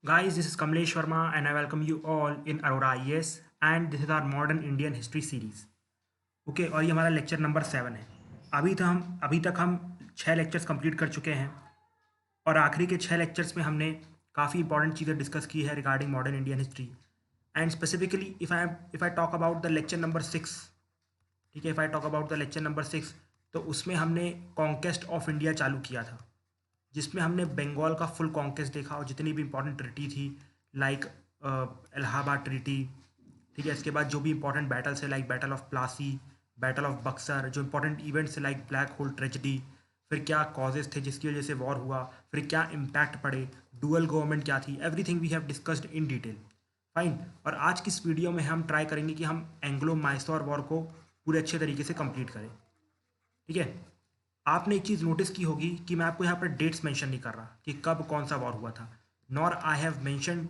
Guys, this is Kamlesh Sharma and I welcome you all in Aurora IAS and this is our modern Indian history series. Okay और ये हमारा lecture number 7 है। अभी तक हम 6 lectures complete कर चुके हैं और आखिरी के 6 लेक्चर्स में हमने काफ़ी इंपॉर्टेंट चीज़ें डिस्कस की है regarding modern Indian history and specifically if I talk about the lecture number 6। ठीक है, if I talk about the lecture number 6 तो उसमें हमने कॉन्केस्ट ऑफ इंडिया चालू किया था, जिसमें हमने बंगाल का फुल कॉन्केस्ट देखा और जितनी भी इंपॉर्टेंट ट्रिटी थी लाइक इलाहाबाद ट्रिटी। ठीक है, इसके बाद जो भी इंपॉर्टेंट बैटल्स है like battle of Plassey, battle of Buxar, जो इंपॉर्टेंट इवेंट्स है लाइक ब्लैक होल ट्रेजेडी, फिर क्या कॉजेज थे जिसकी वजह से वॉर हुआ, फिर क्या इम्पैक्ट पड़े, डुअल गवर्नमेंट क्या थी, everything we have discussed in detail. Fine. और आज की इस वीडियो में हम ट्राई करेंगे कि हम एंग्लो माइसोर वॉर को पूरे अच्छे तरीके से कंप्लीट करें। ठीक है, आपने एक चीज़ नोटिस की होगी कि मैं आपको यहाँ पर डेट्स मेंशन नहीं कर रहा कि कब कौन सा वॉर हुआ था। Nor I have mention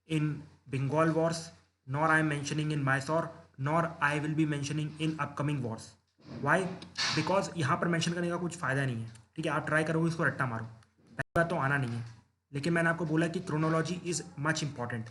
in Bengal wars, nor I am mentioning in Mysore, nor I will be mentioning in upcoming wars. Why? Because यहाँ पर मेंशन करने का कुछ फ़ायदा नहीं है। ठीक है, आप ट्राई करोगे इसको रट्टा मारो, पहली बात तो आना नहीं है। लेकिन मैंने आपको बोला कि क्रोनोलॉजी इज़ मच इंपॉर्टेंट,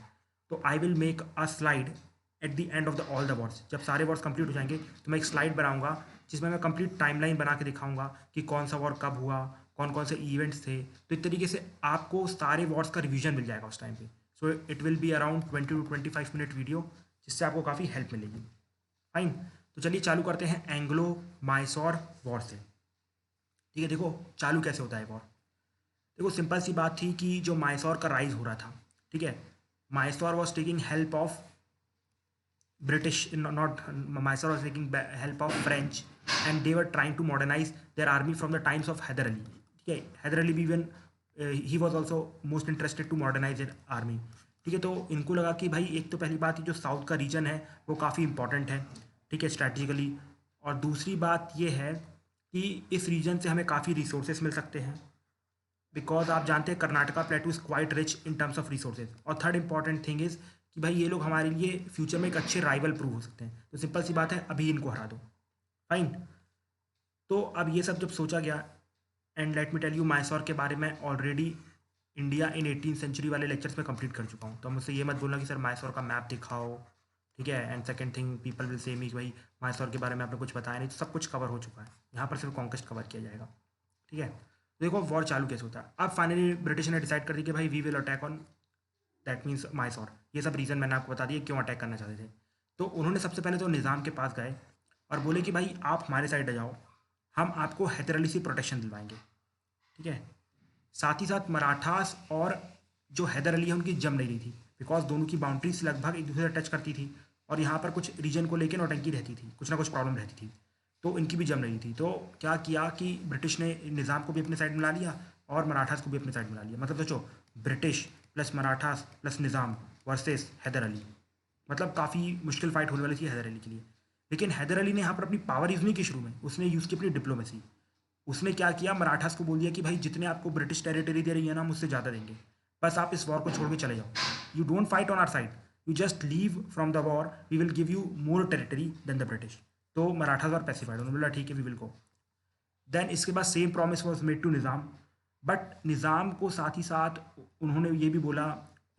तो I will make a slide at the end of the all the Wars. जब सारे वॉर्स कंप्लीट हो जाएंगे तो मैं एक स्लाइड बनाऊंगा जिसमें मैं कंप्लीट टाइमलाइन बना के दिखाऊंगा कि कौन सा वॉर कब हुआ, कौन से इवेंट्स थे। तो इस तरीके से आपको सारे वॉर्स का रिवीजन मिल जाएगा उस टाइम पे। So it will be around 20 to 25 minute video, जिससे आपको काफ़ी हेल्प मिलेगी। फाइन, तो चलिए चालू करते हैं एंग्लो माइसोर वॉर से। ठीक है, देखो चालू कैसे होता है वॉर। देखो सिंपल सी बात थी कि जो माइसोर का राइज हो रहा था, ठीक है, Mysore was taking help of British, not Mysore was taking help of French, and they were trying to modernize their army from the times of Hyder Ali. ठीक है, हैदर अली भी even he was also most interested to modernize an army. ठीक है, तो इनको लगा कि भाई एक तो पहली बात जो साउथ का रीजन है वो काफ़ी इंपॉर्टेंट है, ठीक है, स्ट्रैटेजिकली। और दूसरी बात ये है कि इस रीजन से हमें काफ़ी रिसोर्सेज मिल सकते हैं, बिकॉज आप जानते हैं Karnataka प्लेटू is quite rich in terms of resources. और थर्ड इंपॉर्टेंट थिंग इज़ कि भाई ये लोग हमारे लिए फ्यूचर में एक अच्छे राइवल प्रूव हो सकते हैं। तो सिंपल सी बात है, अभी इनको हरा दो। फाइन। तो अब ये सब जब सोचा गया, and let me tell you Mysore के बारे में already India in 18th century वाले लेक्चर्स में कंप्लीट कर चुका हूँ। तो मुझसे ये मत बोलना कि सर माइसोर का मैप दिखाओ। ठीक है, and second thing people will say me कि भाई माइसोर के बारे में आपने कुछ बताया नहीं। तो सब कुछ कवर हो चुका है, यहाँ पर सिर्फ कॉन्क्वेस्ट कवर किया जाएगा। ठीक है, तो देखो वॉर चालू कैसे होता है। अब फाइनली ब्रिटिश ने डिसाइड कर दिया कि भाई we will attack on that means Mysore. ये सब रीज़न मैंने आपको बता दिया क्यों अटैक करना चाहते थे। तो उन्होंने सबसे पहले तो निज़ाम के पास गए और बोले कि भाई आप हमारे साइड आ जाओ, हम आपको हैदर अली से प्रोटेक्शन दिलवाएंगे। ठीक है, साथ ही साथ मराठास और जो हैदर अली है उनकी जम नहीं रही थी, बिकॉज दोनों की बाउंड्रीज लगभग एक दूसरे से टच करती थी और यहाँ पर कुछ रीजन को लेकर नौटंकी रहती थी, कुछ ना कुछ प्रॉब्लम रहती थी। तो इनकी भी जम रही थी। तो क्या किया कि ब्रिटिश ने निज़ाम को भी अपने साइड मिला लिया और मराठास को भी अपने साइड मिला लिया। मतलब सोचो, British plus Marathas plus Nizam versus Hyder Ali, मतलब काफ़ी मुश्किल फाइट होने वाली थी हैदर अली के लिए। लेकिन हैदर अली ने यहाँ पर अपनी पावर यूज़ नहीं की शुरू में, उसने यूज़ की अपनी डिप्लोमेसी। उसने क्या किया, मराठास को बोल दिया कि भाई जितने आपको ब्रिटिश टेरिटरी दे रही है ना, मुझसे ज़्यादा देंगे, बस आप इस वॉर को छोड़ के चले जाओ। You don't fight on our side, you just leave from the war, we will give you more territory then the British. तो मराठास और पैसिफाइड, उन्होंने बोला ठीक है वी विल गो। देन इसके बाद same promise was made to Nizam, but Nizam को साथ ही साथ उन्होंने ये भी बोला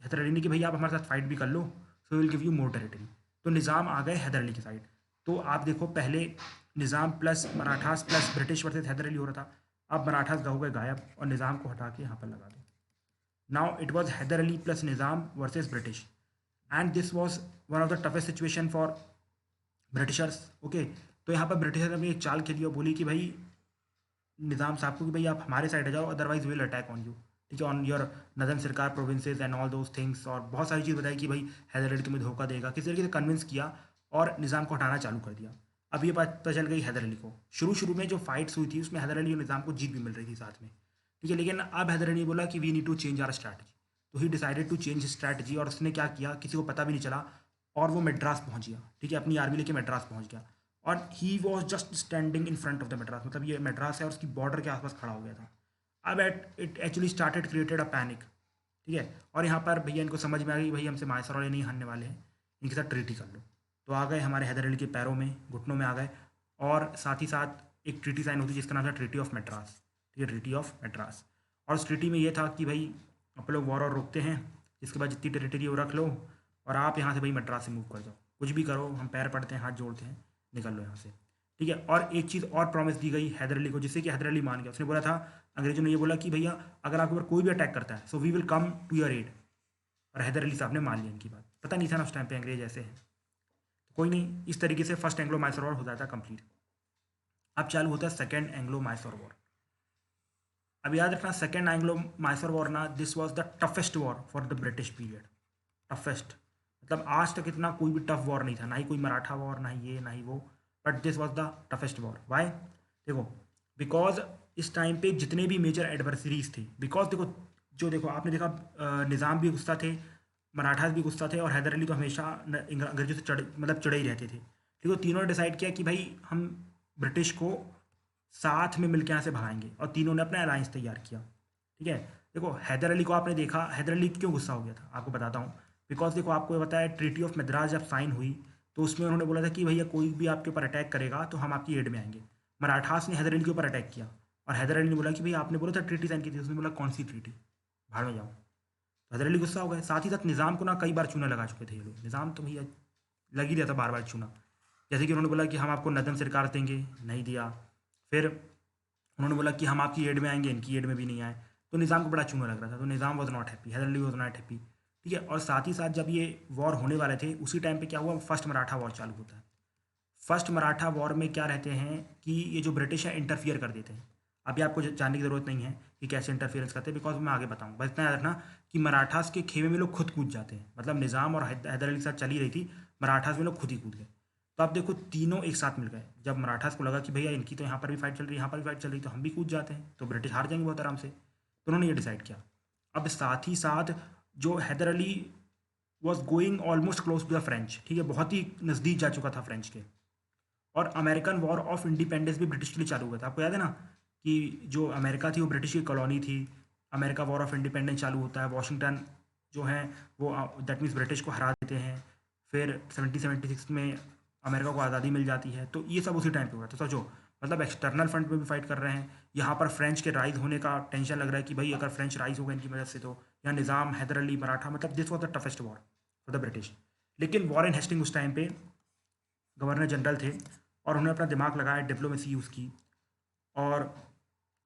हैदर अली ने कि भाई आप हमारे साथ फाइट भी कर लो, so will give you more territory. तो निज़ाम आ गए हैदर अली की साइड। तो आप देखो पहले Nizam plus Marathas plus British versus Hyder Ali हो रहा था, अब मराठास हो गए गायब और निज़ाम को हटा के यहाँ पर लगा दो। Now it was Hyder Ali plus Nizam versus British, and this was one of the toughest situation for Britishers. Okay, तो यहाँ पर ब्रिटिशर ने एक चाल खेली और बोली कि भाई निज़ाम साहब को कि भाई आप हमारे साइड आ जाओ, otherwise will attack on you. ठीक है, ऑन योर नदन सरकार provinces and all those things, और बहुत सारी चीज़ बताई कि भाई हैदर अली तुम्हें धोखा देगा, किसी तरीके से कन्विंस किया और निज़ाम को हटाना चालू कर दिया। अब ये बात पता चल गई हैदर अली को। शुरू शुरू में जो फाइट्स हुई थी उसमें हैदर अली और निज़ाम को जीत भी मिल रही थी साथ में। ठीक है, लेकिन अब हैदर अली ने बोला कि we need to change our strategy. तो he decided to change strategy, और उसने क्या किया किसी को पता भी नहीं चला, और वो मद्रास पहुंच गया। ठीक है, अपनी आर्मी लेके मद्रास पहुंच गया और he was just standing in front of the Madras, मतलब ये मद्रास है और उसकी बॉर्डर के आसपास खड़ा हो गया था। अब it actually started created a panic. ठीक है, और यहाँ पर भैया इनको समझ में आ गई भाई हमसे मायसर वाले नहीं हारने वाले हैं, इनके साथ ट्रीटी कर लो। तो आ गए हमारे हैदर अली के पैरों में, घुटनों में आ गए, और साथ ही साथ एक ट्रीटी साइन होती जिसका नाम था ट्रीटी ऑफ मद्रास। ठीक है, ट्रीटी ऑफ मद्रास। और उस ट्रीटी में ये था कि भाई आप लोग वॉर और रोकते हैं, इसके बाद जितनी टेरिटरी वो रख लो और आप यहाँ से भाई मद्रास से मूव कर जाओ, कुछ भी करो, हम पैर पड़ते हैं, हाथ जोड़ते हैं, निकल लो यहाँ से, ठीक है। और एक चीज़ और प्रॉमिस दी गई हैदर अली को, जिससे कि हैदर अली मान गया। उसने बोला था, अंग्रेजों ने ये बोला कि भैया अगर आपके ऊपर कोई भी अटैक करता है so we will come to your aid, और हैदर अली साहब ने मान लिया इनकी बात। पता नहीं था ना उस टाइम पे अंग्रेज ऐसे हैं, तो कोई नहीं, इस तरीके से फर्स्ट एंग्लो मैसूर वॉर हो जाता है कंप्लीट। अब चालू होता है सेकेंड एंग्लो मैसूर वॉर। अब याद रखना, सेकेंड एंग्लो मैसूर वॉर ना, this was the toughest war for the British period. Toughest मतलब आज तक इतना कोई भी टफ वॉर नहीं था, ना ही कोई मराठा वॉर, ना ही ये ना ही वो, but this was the toughest war. Why? देखो, बिकॉज इस टाइम पे जितने भी मेजर एडवर्सरीज थे, बिकॉज देखो, जो देखो आपने देखा, निज़ाम भी गुस्सा थे, मराठास भी गुस्सा थे, और हैदर अली तो हमेशा अंग्रेजों से चिड़े ही रहते थे। ठीक है, तीनों ने डिसाइड किया कि भाई हम ब्रिटिश को साथ में मिलकर यहाँ से भगाएंगे, और तीनों ने अपना अलायंस तैयार किया। ठीक है, देखो हैदर अली को आपने देखा, हैदर अली क्यों गुस्सा हो गया था आपको बताता हूँ। बिकॉज देखो आपको ये बताया, ट्रीटी ऑफ मद्रास जब साइन हुई तो उसमें उन्होंने बोला था कि भैया कोई भी आपके ऊपर अटैक करेगा तो हम आपकी एड में आएंगे। मराठास ने हैदर अली के ऊपर अटैक किया, और हैदर अली ने बोला कि भाई आपने बोला था ट्रीटी साइन की थी, उसने बोला कौन सी ट्रीटी, भाड़ में जाओ। तो हैदर अली गुस्सा हो गए। साथ ही साथ निज़ाम को ना कई बार चूना लगा चुके थे ये लोग, निज़ाम तो भैया लग ही रहा था बार बार चूना। जैसे कि उन्होंने बोला कि हम आपको नदम सरकार देंगे, नहीं दिया। फिर उन्होंने बोला कि हम आपकी एड में आएंगे, इनकी एड में भी नहीं आए। तो निज़ाम को बड़ा चूना लग रहा था, तो Nizam was not happy, Hyder Ali was not happy. ठीक है, और साथ ही साथ जब ये वॉर होने वाले थे उसी टाइम पे क्या हुआ, फर्स्ट मराठा वॉर चालू होता है। फर्स्ट मराठा वॉर में क्या रहते हैं कि ये जो ब्रिटिश है इंटरफियर कर देते हैं। अभी आपको जानने की ज़रूरत नहीं है कि कैसे इंटरफियरेंस करते हैं, बिकॉज मैं आगे बताऊँ। बस इतना याद रखना कि मराठास के खेमे में लोग खुद कूद जाते हैं, मतलब निज़ाम और हैदर अली के साथ चली रही थी, मराठास में लोग खुद ही कूद गए। तो आप देखो तीनों एक साथ मिल गए। जब मराठास को लगा कि भैया इनकी तो यहाँ पर भी फाइट चल रही है, यहाँ पर भी फाइट चल रही है, तो हम भी कूद जाते हैं, तो ब्रिटिश हार जाएंगे बहुत आराम से। तो उन्होंने ये डिसाइड किया। अब साथ ही साथ जो Hyder Ali was going almost close to the French, ठीक है, बहुत ही नज़दीक जा चुका था फ्रेंच के। और अमेरिकन वॉर ऑफ इंडिपेंडेंस भी ब्रिटिश के लिए चालू हुआ था। आपको याद है ना कि जो अमेरिका थी वो ब्रिटिश की कॉलोनी थी। अमेरिका वॉर ऑफ इंडिपेंडेंस चालू होता है, वॉशिंगटन जो है वो दैट मीन्स ब्रिटिश को हरा देते हैं। फिर 1776 में अमेरिका को आज़ादी मिल जाती है। तो ये सब उसी टाइम पे हुआ था। सोचो, मतलब एक्सटर्नल फ्रंट पे भी फाइट कर रहे हैं, यहाँ पर फ्रेंच के राइज होने का टेंशन लग रहा है कि भाई अगर फ्रेंच राइज होगा इनकी मदद से तो, या निज़ाम, हैदर अली, मराठा, मतलब this was the toughest war for the British. लेकिन वॉरेन हेस्टिंग उस टाइम पे गवर्नर जनरल थे, और उन्होंने अपना दिमाग लगाया, डिप्लोमेसी यूज़ की, और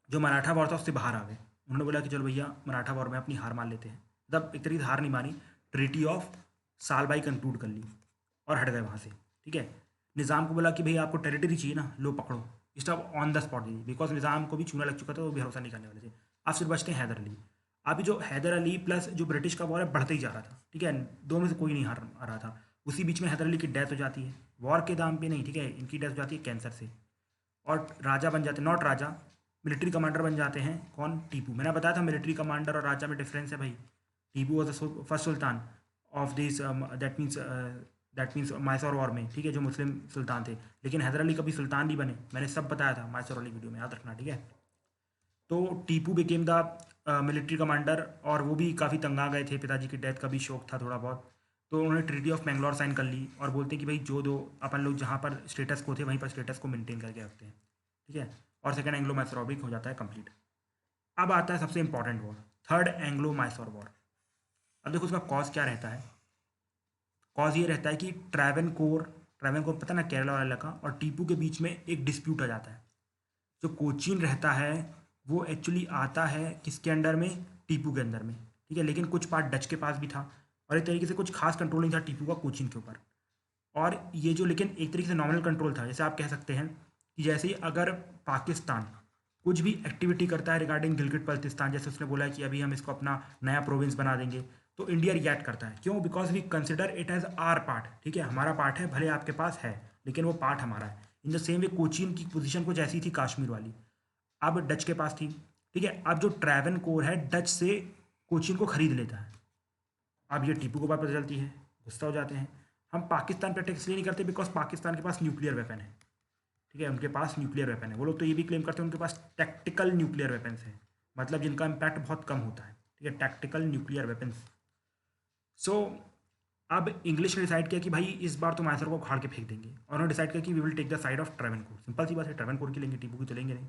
जो मराठा वॉर था उससे बाहर आ गए। उन्होंने बोला कि चलो भैया मराठा वॉर में अपनी हार मान लेते हैं, मतलब एक तरीके से हार नहीं मानी, ट्रीटी ऑफ सालबाई कंक्लूड कर ली और हट गए वहाँ से। ठीक है, निज़ाम को बोला कि भैया आपको टेरिटरी चाहिए ना, लो पकड़ो, स्टॉप ऑन द स्पॉट दी, बिकॉज निज़ाम को भी चूना लग चुका था, वो भरोसा नहीं करने वाले थे। अब सिर्फ बचते हैं हैदर अली। अभी जो हैदर अली प्लस जो ब्रिटिश का वॉर है बढ़ते ही जा रहा था। ठीक है, दो में से कोई नहीं हार आ रहा था। उसी बीच में हैदर अली की डेथ हो जाती है, वॉर के दाम पे नहीं, ठीक है, इनकी डेथ हो जाती है कैंसर से, और राजा बन जाते, नॉट राजा, मिलिट्री कमांडर बन जाते हैं। कौन? टीपू। मैंने बताया था मिलिट्री कमांडर और राजा में डिफरेंस है भाई। Tipu was the first sultan of this, that means Mysore war में, ठीक है, जो मुस्लिम सुल्तान थे। लेकिन हैदर अली कभी सुल्तान नहीं बने, मैंने सब बताया था मैसूर वाली वीडियो में, याद रखना, ठीक है। तो Tipu became the military commander, और वो भी काफ़ी तंग आ गए थे, पिताजी की डेथ का भी शौक था थोड़ा बहुत। तो उन्होंने ट्रीटी ऑफ मैंगलोर साइन कर ली, और बोलते हैं कि भाई जो दो अपन लोग जहाँ पर स्टेटस को थे वहीं पर स्टेटस को मेंटेन करके रखते हैं। ठीक है, और सेकंड एंग्लो मैसूर वॉर हो जाता है कंप्लीट। अब आता है सबसे important war, third Anglo Mysore war. अब देखो उसका कॉज क्या रहता है। कॉज ये रहता है कि ट्रैवनकोर पता ना, केरला वाला इलाका, और टीपू के बीच में एक डिस्प्यूट आ जाता है। जो कोचीन रहता है वो एक्चुअली आता है किसके अंडर में? टीपू के अंदर में। ठीक है, लेकिन कुछ पार्ट डच के पास भी था, और एक तरीके से कुछ खास कंट्रोल नहीं था टीपू का कोचीन के ऊपर। और ये जो, लेकिन एक तरीके से नॉमिनल कंट्रोल था। जैसे आप कह सकते हैं कि जैसे ही अगर पाकिस्तान कुछ भी एक्टिविटी करता है रिगार्डिंग गिलगिट बल्तिस्तान, जैसे उसने बोला है कि अभी हम इसको अपना नया प्रोविंस बना देंगे, तो इंडिया रिएक्ट करता है। क्यों? Because we consider it as our part. ठीक है, हमारा पार्ट है, भले आपके पास है लेकिन वो पार्ट हमारा है। In the same way Cochin की पोजीशन कुछ ऐसी थी कश्मीर वाली, अब डच के पास थी। ठीक है, अब जो ट्रैवनकोर है डच से कोचीन को खरीद लेता है। अब ये टीपू को बात पता चलती है, गुस्सा हो जाते हैं। हम पाकिस्तान पर अटैक इसलिए नहीं करते बिकॉज पाकिस्तान के पास न्यूक्लियर वेपन है। ठीक है, उनके पास न्यूक्लियर वेपन है। वो लोग तो ये भी क्लेम करते हैं उनके पास टैक्टिकल न्यूक्लियर वेपन्स है, मतलब जिनका इम्पैक्ट बहुत कम होता है। ठीक है, टैक्टिकल न्यूक्लियर वेपन्स। सो अब इंग्लिश ने डिसाइड किया कि भाई इस बार तो मैसूर को उखाड़ के फेंक देंगे, और उन्होंने डिसाइड किया कि we will take the side of Travancore. Simple सी बात है, ट्रैवनकोर की लेंगे, टीपू की तो लेंगे नहीं।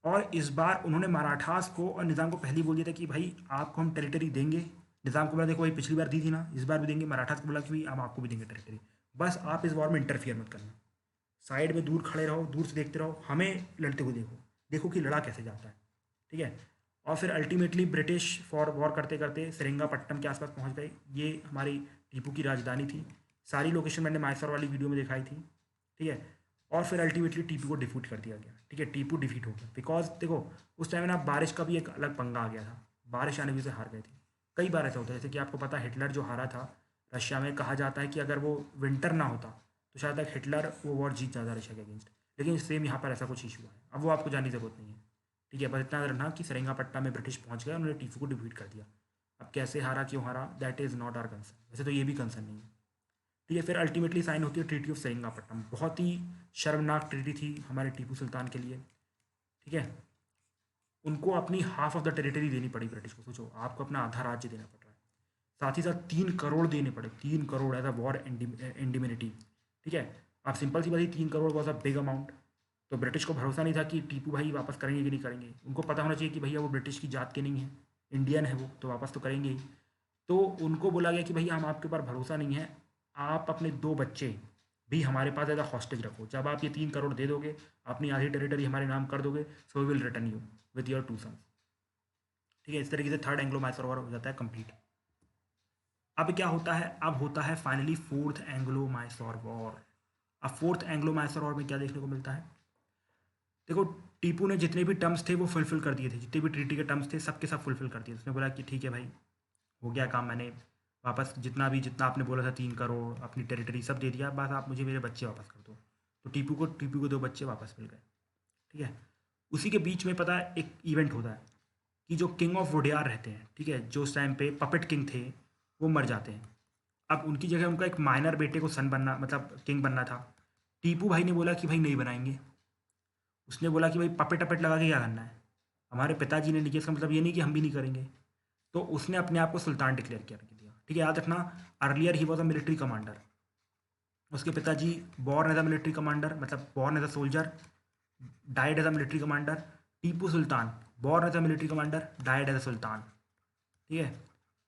और इस बार उन्होंने मराठास को और निज़ाम को पहले ही बोल दिया था कि भाई आपको हम टेरिटरी देंगे, निज़ाम को बोला देखो भाई पिछली बार दी थी ना, इस बार भी देंगे। मराठास को बोला कि भाई हम आपको भी देंगे टेरिटरी, बस आप इस वॉर में इंटरफियर मत करना, साइड में दूर खड़े रहो, दूर से देखते रहो, हमें लड़ते हुए देखो, देखो कि लड़ा कैसे जाता है, ठीक है। और फिर अल्टीमेटली ब्रिटिश फॉर वॉर करते करते सेरिंगापट्टनम के आसपास पहुंच गए। ये हमारी टीपू की राजधानी थी। सारी लोकेशन मैंने माइसोर वाली वीडियो में दिखाई थी, ठीक है। और फिर अल्टीमेटली टीपू को डिफीट कर दिया गया, ठीक है। टीपू डिफीट हो गया बिकॉज देखो उस टाइम ना बारिश का भी एक अलग पंगा आ गया था, बारिश आने की वजह से हार गए थे। कई बार ऐसा होता है, जैसे कि आपको पता है हिटलर जो हारा था रशिया में, कहा जाता है कि अगर वो विंटर ना होता तो शायद तक हिटलर वो वॉर जीत जाता रशिया के अगेंस्ट। लेकिन सेम यहाँ पर ऐसा कुछ इशू है, अब वो आपको जानने की जरूरत नहीं है, ठीक है। बस इतना रहना कि सेरिंगापट्टा में ब्रिटिश पहुंच गए, उन्होंने टीपू को डिफीट कर दिया। अब कैसे हारा, क्यों हारा, that is not our concern, वैसे तो ये भी कंसर्न नहीं है, ठीक है। फिर अल्टीमेटली साइन होती है ट्रीटी ऑफ सेरिंगापट्टनम, बहुत ही शर्मनाक ट्रीटी थी हमारे टीपू सुल्तान के लिए, ठीक है। उनको अपनी हाफ ऑफ द टेरिटरी देनी पड़ी ब्रिटिश को, सोचो आपको अपना आधा राज्य देना पड़ रहा है, साथ ही साथ 3 करोड़ देने पड़े, 3 crore as a war indemnity, ठीक है। आप सिंपल सी बात है, 3 crore was a big amount. तो ब्रिटिश को भरोसा नहीं था कि टीपू भाई वापस करेंगे कि नहीं करेंगे, उनको पता होना चाहिए कि भैया वो ब्रिटिश की जात के नहीं है, इंडियन है वो, तो वापस तो करेंगे ही। तो उनको बोला गया कि भैया हम आपके ऊपर भरोसा नहीं है, आप अपने 2 बच्चे भी हमारे पास एज अ हॉस्टेज रखो, जब आप ये 3 करोड़ दे दोगे, अपनी आधी टेरिटरी हमारे नाम कर दोगे, so we will return you with your 2 sons, ठीक है। इस तरीके से थर्ड एंग्लो मैसूर वॉर हो जाता है कंप्लीट। अब क्या होता है, अब होता है finally fourth Anglo Mysore war. अब फोर्थ एंग्लो मैसूर वॉर में क्या देखने को मिलता है, देखो टीपू ने जितने भी टर्म्स थे वो फुलफिल कर दिए थे, जितने भी ट्रीटी के टर्म्स थे सबके सब फुलफिल कर दिए। उसने बोला कि ठीक है भाई हो गया काम, मैंने वापस जितना आपने बोला था 3 करोड़ अपनी टेरिटरी सब दे दिया, बस आप मुझे मेरे बच्चे वापस कर दो। तो टीपू को 2 बच्चे वापस मिल गए, ठीक है। उसी के बीच में पता है एक इवेंट होता है कि जो किंग ऑफ वोडियार रहते हैं, ठीक है, जो उस टाइम पे पपेट किंग थे, वो मर जाते हैं। अब उनकी जगह उनका एक माइनर बेटे को सन बनना, मतलब किंग बनना था। टीपू भाई ने बोला कि भाई नहीं बनाएंगे। उसने बोला कि भाई पपेट अपेट लगा के क्या करना है, हमारे पिताजी ने लिखा, इसका मतलब ये नहीं कि हम भी नहीं करेंगे। तो उसने अपने आप को सुल्तान डिक्लेयर किया दिया, ठीक है। याद रखना earlier he was a military commander, उसके पिताजी born as a military commander, मतलब born as a soldier, died as a military commander. Tipu Sultan born as a military commander, died as a sultan, ठीक है।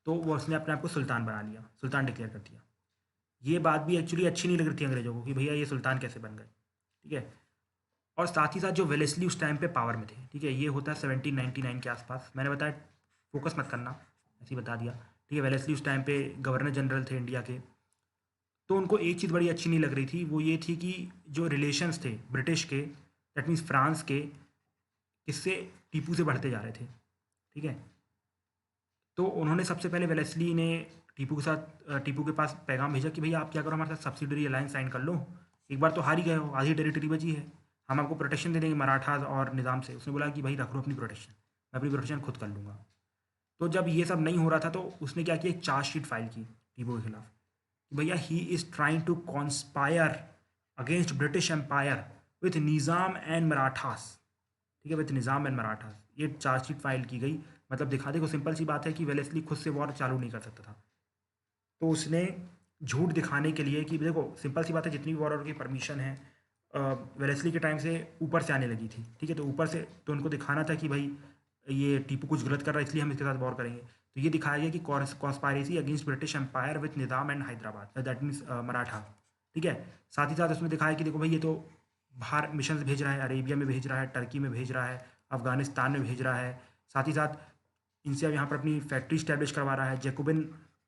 तो वो उसने अपने आप को सुल्तान बना लिया, सुल्तान डिक्लेयर कर दिया। ये बात भी एक्चुअली अच्छी नहीं लग रही थी अंग्रेजों को कि भैया ये सुल्तान कैसे बन गए, ठीक है। और साथ ही साथ जो वेलेस्ली उस टाइम पे पावर में थे, ठीक है, ये होता है 1799 के आसपास, मैंने बताया फोकस मत करना, ऐसे ही बता दिया, ठीक है। वेलेस्ली उस टाइम पे गवर्नर जनरल थे इंडिया के। तो उनको एक चीज़ बड़ी अच्छी नहीं लग रही थी, वो ये थी कि जो रिलेशंस थे ब्रिटिश के, दैट मीन्स फ्रांस के, किससे, टीपू से बढ़ते जा रहे थे, ठीक है। तो उन्होंने सबसे पहले वेलेस्ली ने टीपू के पास पैगाम भेजा कि भैया आप क्या करो, हमारे साथ सब्सिडरी अलायंस साइन कर लो, एक बार तो हार ही गए हो, आधी टेरिटरी बची है, हम आपको प्रोटेक्शन दे देंगे मराठास और निज़ाम से। उसने बोला कि भाई रख लो अपनी प्रोटेक्शन, मैं अपनी प्रोटेक्शन खुद कर लूँगा। तो जब ये सब नहीं हो रहा था तो उसने क्या किया, एक चार्जशीट फाइल की टीपू के खिलाफ कि भैया he is trying to conspire against British empire with Nizam and Marathas, ठीक है, विथ निज़ाम एंड मराठास। ये चार्जशीट फाइल की गई, मतलब दिखा देखो सिंपल सी बात है कि वेलेस्ली खुद से वॉर चालू नहीं कर सकता था, तो उसने झूठ दिखाने के लिए कि देखो सिंपल सी बात है, जितनी भी वॉर की परमिशन है वेलेस्ली के टाइम से ऊपर से आने लगी थी, ठीक है। तो ऊपर से तो उनको दिखाना था कि भाई ये टीपू कुछ गलत कर रहा है इसलिए हम इसके साथ वॉर करेंगे। तो ये दिखाया गया कि conspiracy against British empire with Nizam and Hyderabad, that means Maratha, ठीक है। साथ ही साथ उसमें दिखाया कि देखो भाई ये तो बाहर मिशन भेज रहा है, अरेबिया में भेज रहा है, टर्की में भेज रहा है, अफगानिस्तान में भेज रहा है, साथ ही साथ इनसे अब यहाँ पर अपनी फैक्ट्री स्टैब्लिश करवा रहा है, जैकोबिन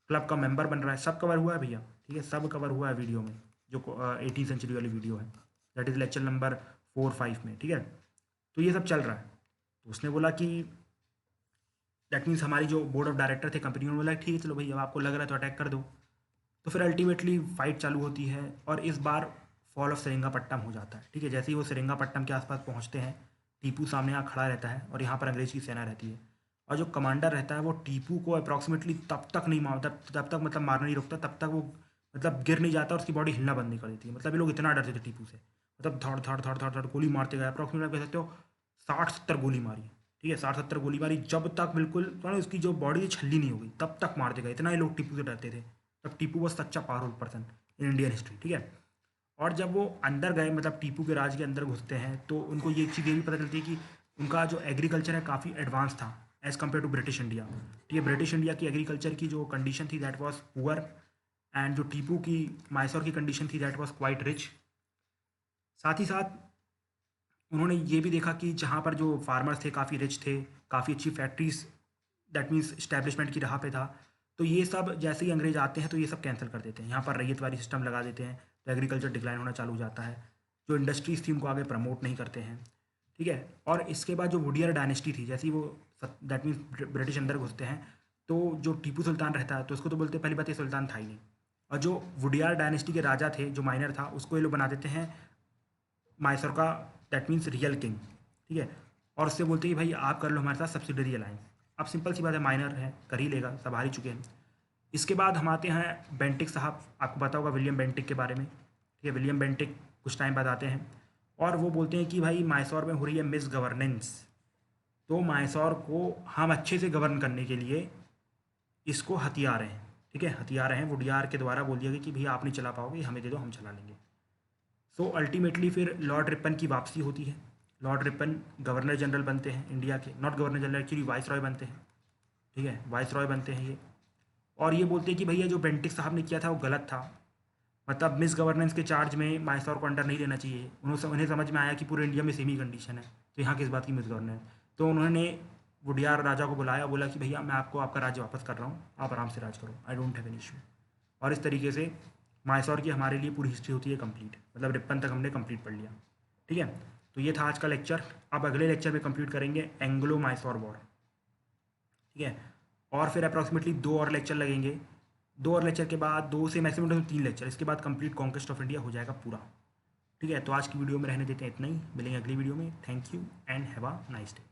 क्लब का मेंबर बन रहा है, सब कवर हुआ है भैया, ठीक है, सब कवर हुआ है वीडियो में, जो 18th सेंचुरी वाली वीडियो है, दैट इज़ लेक्चर नंबर 4-5 में, ठीक है। तो ये सब चल रहा है। तो उसने बोला कि दैट मीन्स हमारी जो बोर्ड ऑफ डायरेक्टर थे कंपनी में, बोला ठीक है चलो भाई अब आपको लग रहा है तो अटैक कर दो। तो फिर अल्टीमेटली फाइट चालू होती है और इस बार फॉल ऑफ सेरिंगापट्टम हो जाता है, ठीक है। जैसे ही वो सेरिंगापट्टम के आसपास पहुंचते हैं, टीपू सामने यहाँ खड़ा रहता है और यहाँ पर अंग्रेज की सेना रहती है, और जो कमांडर रहता है वो टीपू को अप्रॉक्सीमेटली तब तक नहीं मारता, तब तक मतलब मारना नहीं रुकता, तब तक वो मतलब गिर नहीं जाता और उसकी बॉडी हिलना बंद नहीं कर देती है। मतलब ये लोग इतना डरते थे टीपू से, मतलब धड़ धड़ धड़ धड़ धड़ गोली मारते गए, अप्रॉक्सीमेट आप कह सकते हो 60-70 गोली मारी, ठीक है, 60-70 गोली मारी, जब तक बिल्कुल तो ना उसकी जो बॉडी छल्ली नहीं हो गई तब तक मारते गए। इतना ही लोग टीपू से डरते थे, तब टीपू वॉज सच्चा powerful person in Indian history, ठीक है। और जब वो अंदर गए, मतलब टीपू के राज के अंदर घुसते हैं, तो उनको ये चीज़ ये भी पता चलती है कि उनका जो एग्रीकल्चर है काफ़ी एडवांस था, as compare to British India. ठीक है, ब्रिटिश इंडिया की एग्रीकल्चर की जो कंडीशन थी दैट वाज पुअर, एंड जो टीपू की मैसूर की कंडीशन थी दैट वाज क्वाइट रिच। साथ ही साथ उन्होंने ये भी देखा कि जहाँ पर जो फार्मर्स थे काफ़ी रिच थे, काफ़ी अच्छी फैक्ट्रीज दैट मीन्स इस्टेब्लिशमेंट की राह पे था, तो ये सब जैसे ही अंग्रेज आते हैं तो ये सब कैंसिल कर देते हैं, यहाँ पर रैयतवाड़ी सिस्टम लगा देते हैं, तो एग्रीकल्चर डिक्लाइन होना चालू हो जाता है, जो इंडस्ट्रीज थी उनको आगे प्रमोट नहीं करते हैं। ठीक है, और इसके बाद जो वुडियर डायनेस्टी थी, जैसे ही वो दैट मीन्स ब्रिटिश अंदर घुसते हैं, तो जो टीपू सुल्तान रहता है तो उसको तो बोलते हैं, पहली बात ये सुल्तान था ही नहीं, और जो वुडियार डायनेस्टी के राजा थे, जो माइनर था, उसको ये लोग बना देते हैं मैसूर का दैट मीन्स रियल किंग। ठीक है, और उससे बोलते हैं कि भाई आप कर लो हमारे साथ सब्सिडरी अलायंस। अब सिंपल सी बात है, माइनर है, कर ही लेगा, सब हार ही चुके हैं। इसके बाद हम आते हैं बेंटिक साहब, आपको पता होगा विलियम बेंटिक के बारे में। ठीक है, विलियम बेंटिक कुछ टाइम बाद आते हैं और वो बोलते हैं कि भाई मैसूर में हो रही है मिस गवर्नेंस, तो मैसूर को हम अच्छे से गवर्न करने के लिए इसको हथियार हैं। ठीक है, हथियार हैं, वुडियार के द्वारा बोल दिया गया कि भैया आप नहीं चला पाओगे, हमें दे दो, हम चला लेंगे। सो अल्टीमेटली फिर लॉर्ड रिपन की वापसी होती है। लॉर्ड रिपन गवर्नर जनरल बनते हैं इंडिया के, not governor general, actually vice Roy बनते हैं। ठीक है, वाइस रॉय बनते हैं ये, और ये बोलते हैं कि भैया जो बेंटिक साहब ने किया था वो गलत था, मतलब मिस गवर्नेंस के चार्ज में मैसूर को अंडर नहीं लेना चाहिए। उन्हें समझ में आया कि पूरे इंडिया में सेम ही कंडीशन है, तो यहाँ किस बात की मिस गवर्नेंस। तो उन्होंने वुडियार राजा को बुलाया, बोला कि भैया मैं आपको आपका राज्य वापस कर रहा हूँ, आप आराम से राज करो, I don't have an issue. और इस तरीके से मैसूर की हमारे लिए पूरी हिस्ट्री होती है कंप्लीट, मतलब रिपन तक हमने कंप्लीट पढ़ लिया। ठीक है, तो ये था आज का लेक्चर। अब अगले लेक्चर में कंप्लीट करेंगे एंग्लो मैसूर वॉर। ठीक है, और फिर अप्रॉक्सीमेटली 2 और लेक्चर लगेंगे, 2 और लेक्चर के बाद 2 से मैक्सिमम 3 लेक्चर, इसके बाद कंप्लीट कॉन्क्वेस्ट ऑफ इंडिया हो जाएगा पूरा। ठीक है, तो आज की वीडियो में रहने देते हैं इतना ही, मिलेंगे अगली वीडियो में। Thank you and have a nice day.